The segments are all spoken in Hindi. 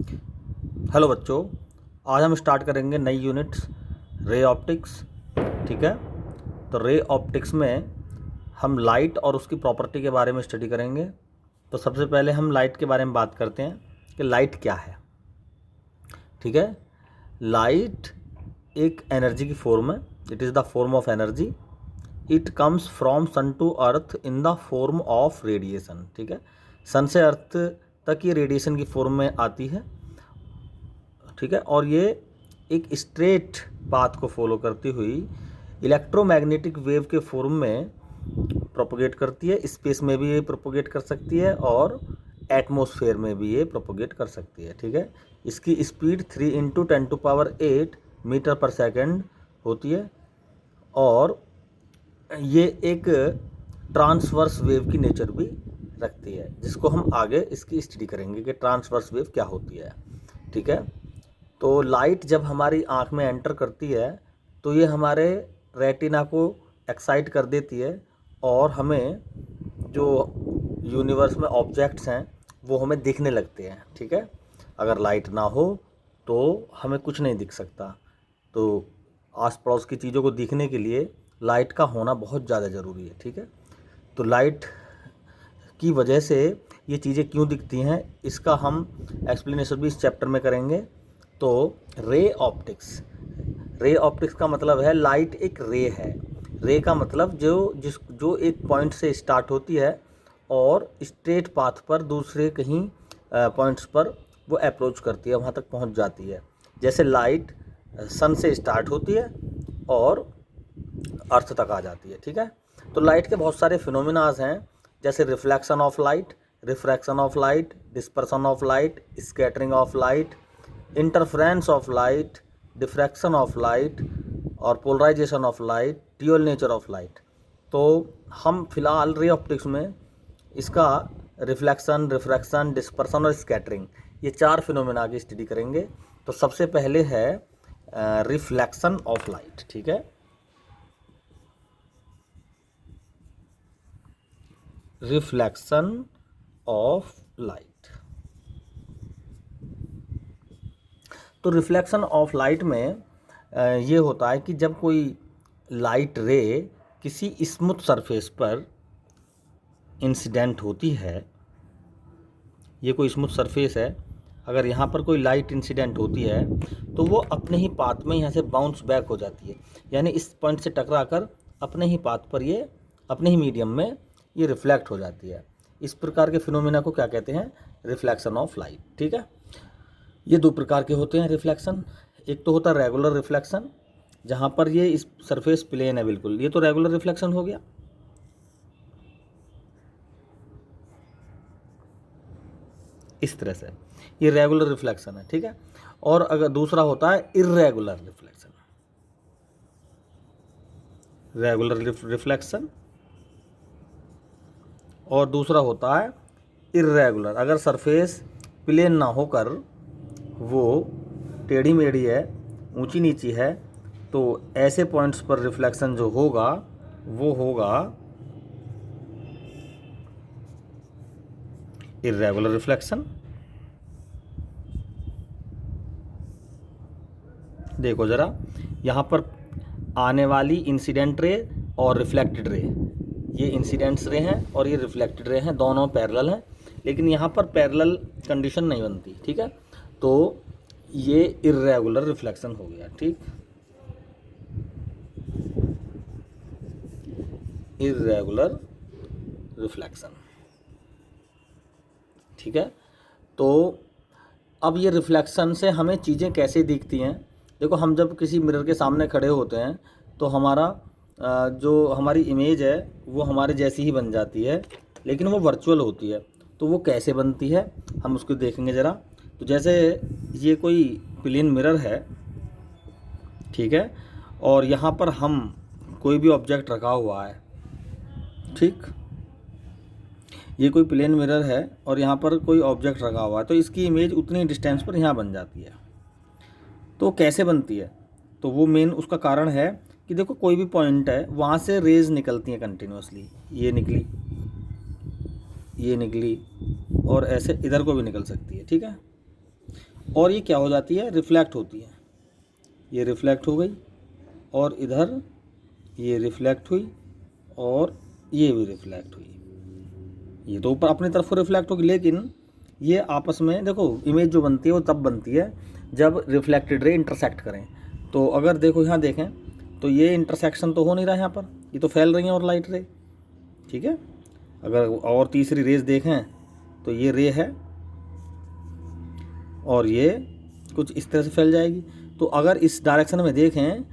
हेलो बच्चों, आज हम स्टार्ट करेंगे नई यूनिट्स रे ऑप्टिक्स। ठीक है, तो रे ऑप्टिक्स में हम लाइट और उसकी प्रॉपर्टी के बारे में स्टडी करेंगे। तो सबसे पहले हम लाइट के बारे में बात करते हैं कि लाइट क्या है। ठीक है, लाइट एक एनर्जी की फॉर्म है। It is the form of energy. It comes from sun to earth in the form of radiation. ठीक है, सन से अर्थ तक ये रेडिएशन की फॉर्म में आती है। ठीक है, और ये एक स्ट्रेट पाथ को फॉलो करती हुई इलेक्ट्रोमैग्नेटिक वेव के फॉर्म में प्रोपोगेट करती है। स्पेस में भी ये प्रोपोगेट कर सकती है और एटमॉस्फेयर में भी ये प्रोपोगेट कर सकती है। ठीक है, इसकी स्पीड 3 × 10⁸ मीटर पर सेकंड होती है और ये एक ट्रांसवर्स वेव की नेचर भी रखती है, जिसको हम आगे इसकी स्टडी करेंगे कि ट्रांसवर्स वेव क्या होती है। ठीक है, तो लाइट जब हमारी आँख में एंटर करती है तो ये हमारे रेटिना को एक्साइट कर देती है और हमें जो यूनिवर्स में ऑब्जेक्ट्स हैं वो हमें दिखने लगते हैं। ठीक है, अगर लाइट ना हो तो हमें कुछ नहीं दिख सकता। तो आस पड़ोस की चीज़ों को दिखने के लिए लाइट का होना बहुत ज़्यादा ज़रूरी है। ठीक है, तो लाइट की वजह से ये चीज़ें क्यों दिखती हैं इसका हम एक्सप्लेनेशन भी इस चैप्टर में करेंगे। तो रे ऑप्टिक्स का मतलब है लाइट एक रे है। रे का मतलब जो एक पॉइंट से स्टार्ट होती है और स्ट्रेट पाथ पर दूसरे कहीं पॉइंट्स पर वो अप्रोच करती है, वहाँ तक पहुँच जाती है। जैसे लाइट सन से स्टार्ट होती है और अर्थ तक आ जाती है। ठीक है, तो लाइट के बहुत सारे फिनोमिनाज हैं, जैसे reflection of light, refraction of light, dispersion of light, scattering of light, interference of light, diffraction of light और polarisation of light, dual nature of light. तो हम फिलहाल रे ऑप्टिक्स में इसका रिफ्लेक्शन, रिफ्रैक्शन, डिस्पर्सन और स्कैटरिंग, ये 4 फिनोमेना की स्टडी करेंगे। तो सबसे पहले है रिफ्लेक्शन ऑफ लाइट। ठीक है, रिफ्लेक्शन ऑफ लाइट। तो रिफ्लेक्शन ऑफ लाइट में ये होता है कि जब कोई लाइट रे किसी स्मूथ सरफेस पर इंसिडेंट होती है, ये कोई स्मूथ सरफेस है, अगर यहाँ पर कोई लाइट इंसिडेंट होती है तो वो अपने ही पाथ में यहाँ से बाउंस बैक हो जाती है, यानी इस पॉइंट से टकरा कर अपने ही पाथ पर ये अपने ही मीडियम में ये रिफ्लेक्ट हो जाती है। इस प्रकार के फिनोमेना को क्या कहते हैं? Reflection of light. ठीक है, ये 2 प्रकार के होते हैं रिफ्लेक्शन। एक तो होता है रेगुलर रिफ्लेक्शन, जहाँ पर ये इस सरफेस प्लेन है बिल्कुल, ये तो रेगुलर रिफ्लेक्शन हो गया। इस तरह से ये रेगुलर रिफ्लेक्शन है। ठीक है, और अगर दूसरा होता है इर्रेगुलर रिफ्लेक्शन। रेगुलर रिफ्लेक्शन और दूसरा होता है इर्रेगुलर। अगर सरफेस प्लेन ना होकर वो टेढ़ी मेढ़ी है, ऊंची नीची है, तो ऐसे पॉइंट्स पर रिफ्लेक्शन जो होगा वो होगा इर्रेगुलर रिफ्लेक्शन। देखो ज़रा, यहाँ पर आने वाली इंसिडेंट रे और रिफ्लेक्टेड रे, ये इंसिडेंट्स रे हैं और ये रिफ्लेक्टेड रे हैं, दोनों पैरेलल हैं, लेकिन यहाँ पर पैरेलल कंडीशन नहीं बनती। ठीक है, तो ये इर्रेगुलर रिफ्लेक्शन हो गया। ठीक, इर्रेगुलर रिफ्लेक्शन। ठीक है, तो अब ये रिफ्लेक्शन से हमें चीज़ें कैसे दिखती हैं? देखो, हम जब किसी मिरर के सामने खड़े होते हैं तो हमारा जो हमारी इमेज है वो हमारे जैसी ही बन जाती है, लेकिन वो वर्चुअल होती है। तो वो कैसे बनती है हम उसको देखेंगे ज़रा। तो जैसे ये कोई प्लेन मिरर है, ठीक है, और यहाँ पर हम कोई भी ऑब्जेक्ट रखा हुआ है। ठीक, ये कोई प्लेन मिरर है और यहाँ पर कोई ऑब्जेक्ट रखा हुआ है, तो इसकी इमेज उतनी डिस्टेंस पर यहाँ बन जाती है। तो कैसे बनती है? तो वो मेन उसका कारण है कि देखो, कोई भी पॉइंट है, वहाँ से रेज निकलती हैं कंटिन्यूसली। ये निकली, ये निकली और ऐसे इधर को भी निकल सकती है। ठीक है, और ये क्या हो जाती है, रिफ्लेक्ट होती है। ये रिफ्लेक्ट हो गई और इधर ये रिफ्लेक्ट हुई और ये भी रिफ्लेक्ट हुई। ये तो ऊपर अपनी तरफ को रिफ्लेक्ट होगी, लेकिन ये आपस में देखो इमेज जो बनती है वो तब बनती है जब रिफ्लेक्टेड रे इंटरसेक्ट करें। तो अगर देखो यहाँ देखें तो ये इंटरसेक्शन तो हो नहीं रहा है यहाँ पर, ये तो फैल रही हैं और लाइट रे, ठीक है। अगर और तीसरी रेज देखें तो ये रे है और ये कुछ इस तरह से फैल जाएगी। तो अगर इस डायरेक्शन में देखें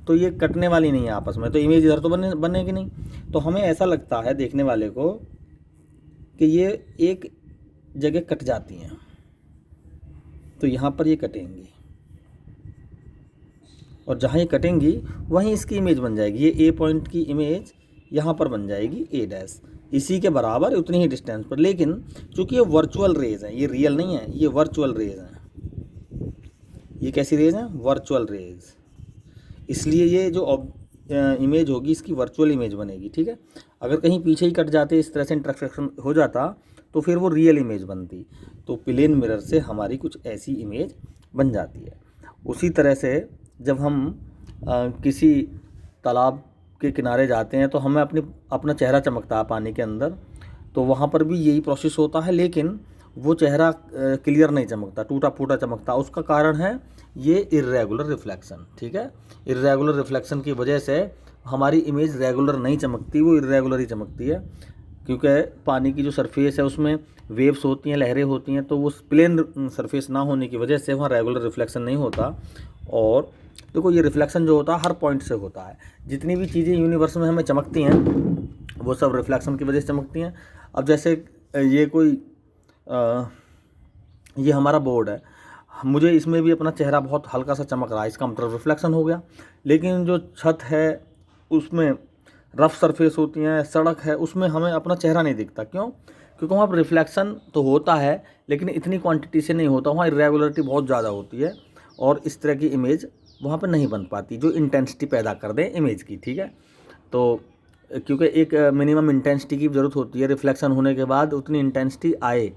तो ये कटने वाली नहीं है आपस में, तो इमेज इधर तो बनेगी नहीं। तो हमें ऐसा लगता है देखने वाले को कि ये एक जगह कट जाती हैं, तो यहाँ पर ये कटेंगी और जहाँ ये कटेंगी वहीं इसकी इमेज बन जाएगी। ये ए पॉइंट की इमेज यहाँ पर बन जाएगी ए डैश, इसी के बराबर उतनी ही डिस्टेंस पर। लेकिन चूंकि ये वर्चुअल रेज हैं, ये रियल नहीं है, ये वर्चुअल रेज हैं। ये कैसी रेज हैं, वर्चुअल रेज, इसलिए ये जो इमेज होगी इसकी वर्चुअल इमेज बनेगी, ठीक है। अगर कहीं पीछे ही कट जाते, इस तरह से इंटरसेक्शन हो जाता, तो फिर वो रियल इमेज बनती। तो प्लेन मिरर से हमारी कुछ ऐसी इमेज बन जाती है। उसी तरह से जब हम किसी तालाब के किनारे जाते हैं तो हमें अपना चेहरा चमकता है पानी के अंदर, तो वहाँ पर भी यही प्रोसेस होता है, लेकिन वो चेहरा क्लियर नहीं चमकता, टूटा फूटा चमकता। उसका कारण है ये इर्रेगुलर रिफ्लेक्शन, ठीक है। इर्रेगुलर रिफ्लेक्शन की वजह से हमारी इमेज रेगुलर नहीं चमकती, वो इर्रेगुलर ही चमकती है, क्योंकि पानी की जो सरफेस है उसमें वेव्स होती हैं, लहरें होती हैं, तो वो प्लेन सरफेस ना होने की वजह से वहाँ रेगुलर रिफ्लेक्शन नहीं होता। और देखो ये रिफ्लेक्शन जो होता है हर पॉइंट से होता है। जितनी भी चीज़ें यूनिवर्स में हमें चमकती हैं वो सब रिफ्लेक्शन की वजह से चमकती हैं। अब जैसे ये कोई ये हमारा बोर्ड है, मुझे इसमें भी अपना चेहरा बहुत हल्का सा चमक रहा है, इसका मतलब रिफ्लेक्शन हो गया। लेकिन जो छत है उसमें रफ सरफेस होती हैं, सड़क है, उसमें हमें अपना चेहरा नहीं दिखता। क्यों? क्योंकि वहाँ पर रिफ्लेक्शन तो होता है लेकिन इतनी क्वांटिटी से नहीं होता, वहाँ इरेगुलरिटी बहुत ज़्यादा होती है और इस तरह की इमेज वहाँ पर नहीं बन पाती जो इंटेंसिटी पैदा कर दे इमेज की, ठीक है। तो क्योंकि एक मिनिमम इंटेंसिटी की ज़रूरत होती है, रिफ्लेक्शन होने के बाद उतनी इंटेंसिटी आए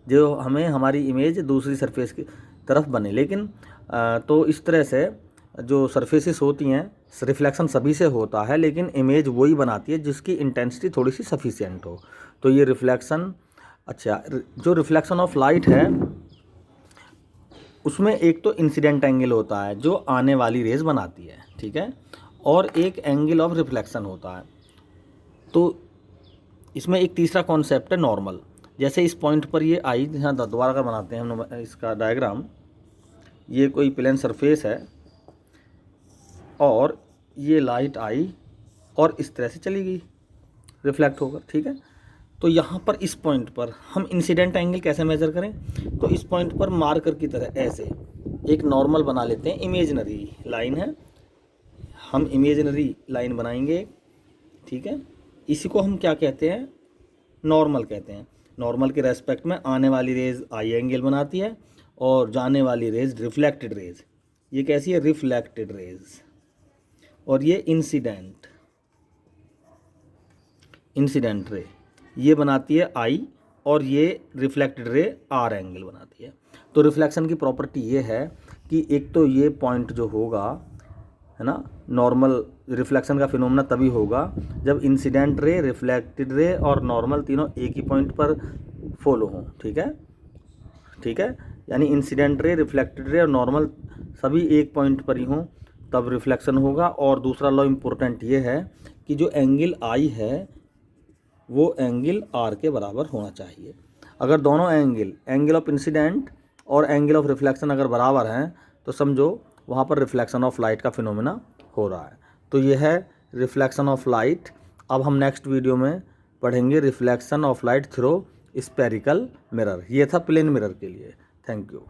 जो हमें हमारी इमेज दूसरी सरफेस की तरफ बने। लेकिन तो इस तरह से जो सरफेसेस होती हैं रिफ्लेक्शन सभी से होता है, लेकिन इमेज वही बनाती है जिसकी इंटेंसिटी थोड़ी सी सफिशिएंट हो। तो ये रिफ्लेक्शन, अच्छा जो रिफ्लेक्शन ऑफ लाइट है उसमें एक तो इंसिडेंट एंगल होता है जो आने वाली रेज बनाती है, ठीक है, और एक एंगल ऑफ रिफ्लेक्शन होता है। तो इसमें एक तीसरा कॉन्सेप्ट है नॉर्मल। जैसे इस पॉइंट पर ये आई, यहाँ दोबारा कर बनाते हैं हम इसका डायग्राम। ये कोई प्लेन सरफेस है और ये लाइट आई और इस तरह से चली गई रिफ्लेक्ट होकर, ठीक है। तो यहाँ पर इस पॉइंट पर हम इंसिडेंट एंगल कैसे मेज़र करें? तो इस पॉइंट पर मार्कर की तरह ऐसे एक नॉर्मल बना लेते हैं, इमेजिनरी लाइन है, हम इमेजिनरी लाइन बनाएंगे, ठीक है। इसी को हम क्या कहते हैं? नॉर्मल कहते हैं। नॉर्मल के रेस्पेक्ट में आने वाली रेज आई एंगल बनाती है और जाने वाली रेज रिफ्लेक्टेड रेज, ये कैसी है? Reflected raise. और ये इंसिडेंट रे ये बनाती है आई और ये रिफ्लेक्टेड रे आर एंगल बनाती है। तो रिफ्लेक्शन की प्रॉपर्टी ये है कि एक तो ये पॉइंट जो होगा है ना, नॉर्मल रिफ्लेक्शन का फिनोमेना तभी होगा जब इंसिडेंट रे, रिफ्लेक्टेड रे और नॉर्मल तीनों एक ही पॉइंट पर फॉलो हों, ठीक है, ठीक है। यानी इंसिडेंट रे, रिफ्लेक्टेड रे और नॉर्मल सभी एक पॉइंट पर ही हों तब रिफ्लेक्शन होगा। और दूसरा लॉ इम्पोर्टेंट ये है कि जो एंगल आई है वो एंगल आर के बराबर होना चाहिए। अगर दोनों एंगल ऑफ इंसिडेंट और एंगल ऑफ रिफ्लेक्शन अगर बराबर हैं तो समझो वहाँ पर रिफ्लेक्शन ऑफ लाइट का फिनोमेना हो रहा है। तो ये है रिफ्लेक्शन ऑफ लाइट। अब हम नेक्स्ट वीडियो में पढ़ेंगे reflection of light through spherical mirror. ये था प्लेन मिरर के लिए। Thank you.